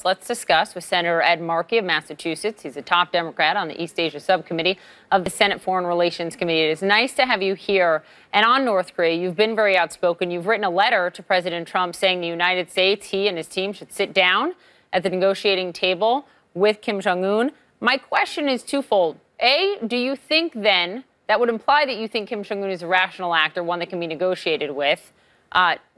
let's discuss with Senator Ed Markey of Massachusetts. He's a top Democrat on the East Asia Subcommittee of the Senate Foreign Relations Committee. It is nice to have you here. And on North Korea, you've been very outspoken. You've written a letter to President Trump saying the United States, he and his team, should sit down at the negotiating table with Kim Jong-un. My question is twofold. A, do you think then, that would imply that you think Kim Jong-un is a rational actor, one that can be negotiated with.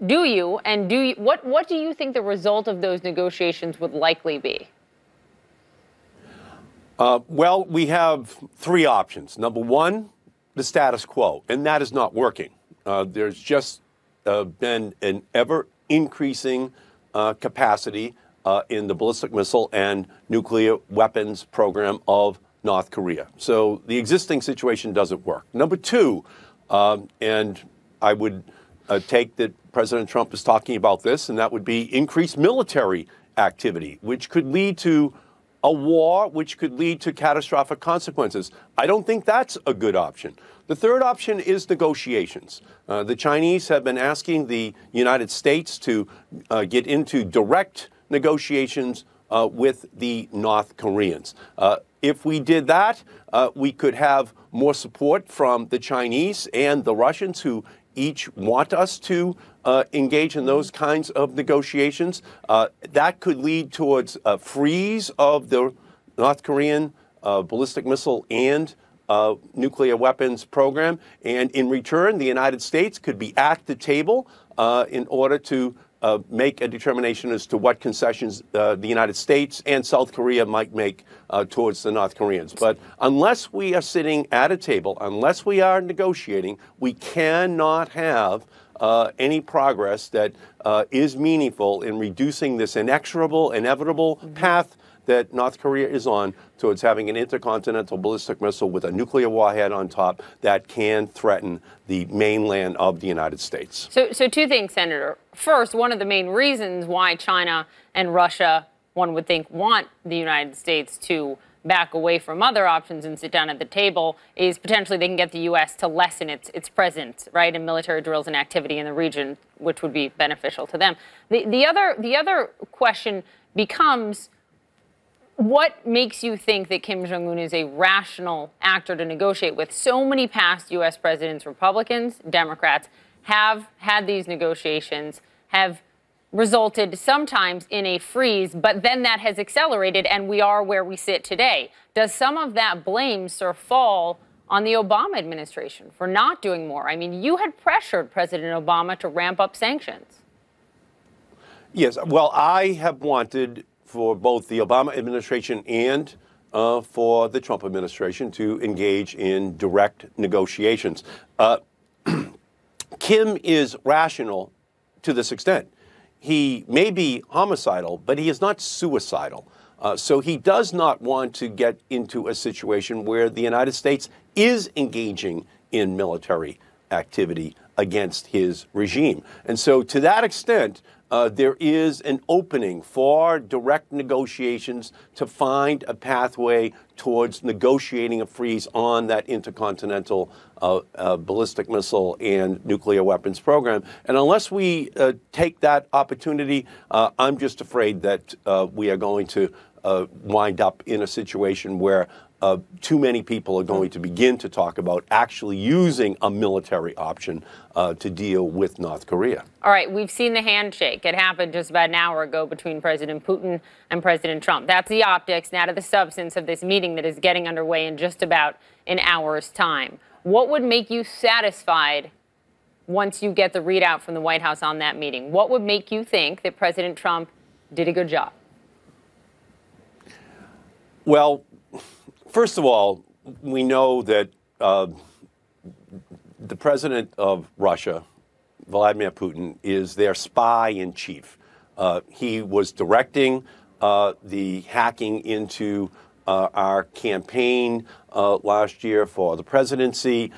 Do you? And what do you think the result of those negotiations would likely be? Well, we have three options. Number one, the status quo, and that is not working. There's just been an ever-increasing capacity in the ballistic missile and nuclear weapons program of North Korea. So the existing situation doesn't work. Number two, and I would take that President Trump is talking about this, and that would be increased military activity, which could lead to a war, which could lead to catastrophic consequences. I don't think that's a good option. The third option is negotiations. The Chinese have been asking the United States to get into direct negotiations with the North Koreans. If we did that, we could have more support from the Chinese and the Russians, who each want us to engage in those kinds of negotiations. That could lead towards a freeze of the North Korean ballistic missile and nuclear weapons program. And in return, the United States could be at the table in order to make a determination as to what concessions the United States and South Korea might make towards the North Koreans. But unless we are sitting at a table, unless we are negotiating, we cannot have any progress that is meaningful in reducing this inexorable, inevitable path that North Korea is on towards having an intercontinental ballistic missile with a nuclear warhead on top that can threaten the mainland of the United States. So two things, Senator. First, one of the main reasons why China and Russia, one would think, want the United States to back away from other options and sit down at the table is potentially they can get the U.S. to lessen its presence, right, in military drills and activity in the region, which would be beneficial to them. The other question becomes, what makes you think that Kim Jong-un is a rational actor to negotiate with? So many past U.S. presidents, Republicans, Democrats, have had these negotiations, have resulted sometimes in a freeze, but then that has accelerated and we are where we sit today. Does some of that blame sort of fall on the Obama administration for not doing more? I mean, you had pressured President Obama to ramp up sanctions. Yes, well, I have wanted for both the Obama administration and for the Trump administration to engage in direct negotiations. Kim is rational to this extent. He may be homicidal, but he is not suicidal. So he does not want to get into a situation where the United States is engaging in military activity against his regime. And so to that extent, there is an opening for direct negotiations to find a pathway towards negotiating a freeze on that intercontinental ballistic missile and nuclear weapons program. And unless we take that opportunity, I'm just afraid that we are going to wind up in a situation where too many people are going to begin to talk about actually using a military option to deal with North Korea. All right, we've seen the handshake. It happened just about an hour ago between President Putin and President Trump. That's the optics. Now to the substance of this meeting that is getting underway in just about an hour's time. What would make you satisfied once you get the readout from the White House on that meeting? What would make you think that President Trump did a good job? Well, first of all, we know that the president of Russia, Vladimir Putin, is their spy in chief. He was directing the hacking into our campaign last year for the presidency.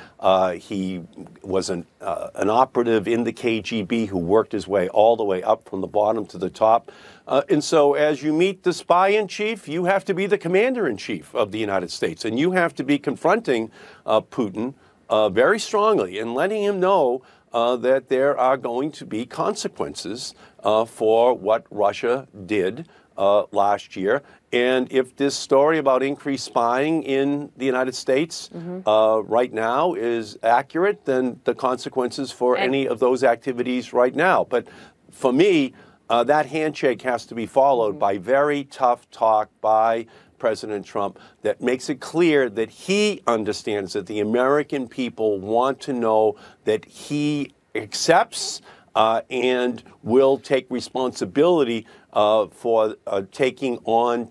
He was an operative in the KGB who worked his way all the way up from the bottom to the top. And so as you meet the spy-in-chief, you have to be the commander-in-chief of the United States. And you have to be confronting Putin very strongly and letting him know that there are going to be consequences for what Russia did last year. And if this story about increased spying in the United States right now is accurate, then the consequences for any of those activities right now. But for me, that handshake has to be followed by very tough talk by President Trump that makes it clear that he understands that the American people want to know that he accepts and will take responsibility for taking on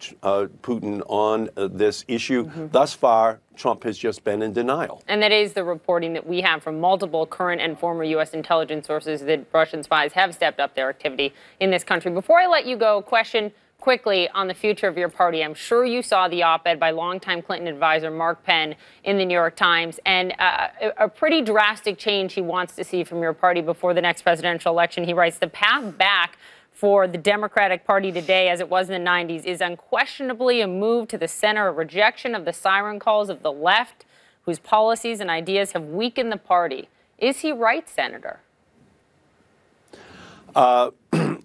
Putin on this issue. Thus far, Trump has just been in denial. And that is the reporting that we have from multiple current and former U.S. intelligence sources that Russian spies have stepped up their activity in this country. Before I let you go, question quickly on the future of your party. I'm sure you saw the op-ed by longtime Clinton advisor Mark Penn in the New York Times, and a pretty drastic change he wants to see from your party before the next presidential election. He writes, the path back for the Democratic Party today, as it was in the 90s, is unquestionably a move to the center, a rejection of the siren calls of the left, whose policies and ideas have weakened the party. Is he right, Senator?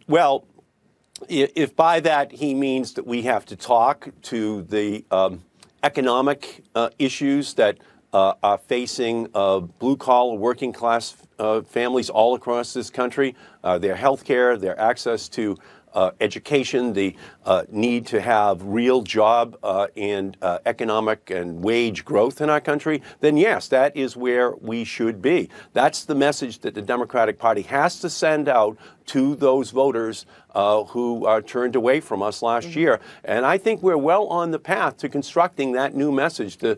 Well, if by that he means that we have to talk to the economic issues that are facing blue-collar, working-class families all across this country, their health care, their access to education, the need to have real job and economic and wage growth in our country, then yes, that is where we should be. That's the message that the Democratic Party has to send out to those voters who turned away from us last year. And I think we're well on the path to constructing that new message. The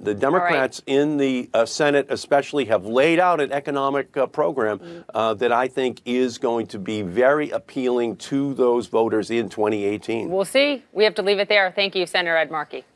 Democrats in the Senate especially have laid out an economic program that I think is going to be very appealing to those voters in 2018. We'll see. We have to leave it there. Thank you, Senator Ed Markey.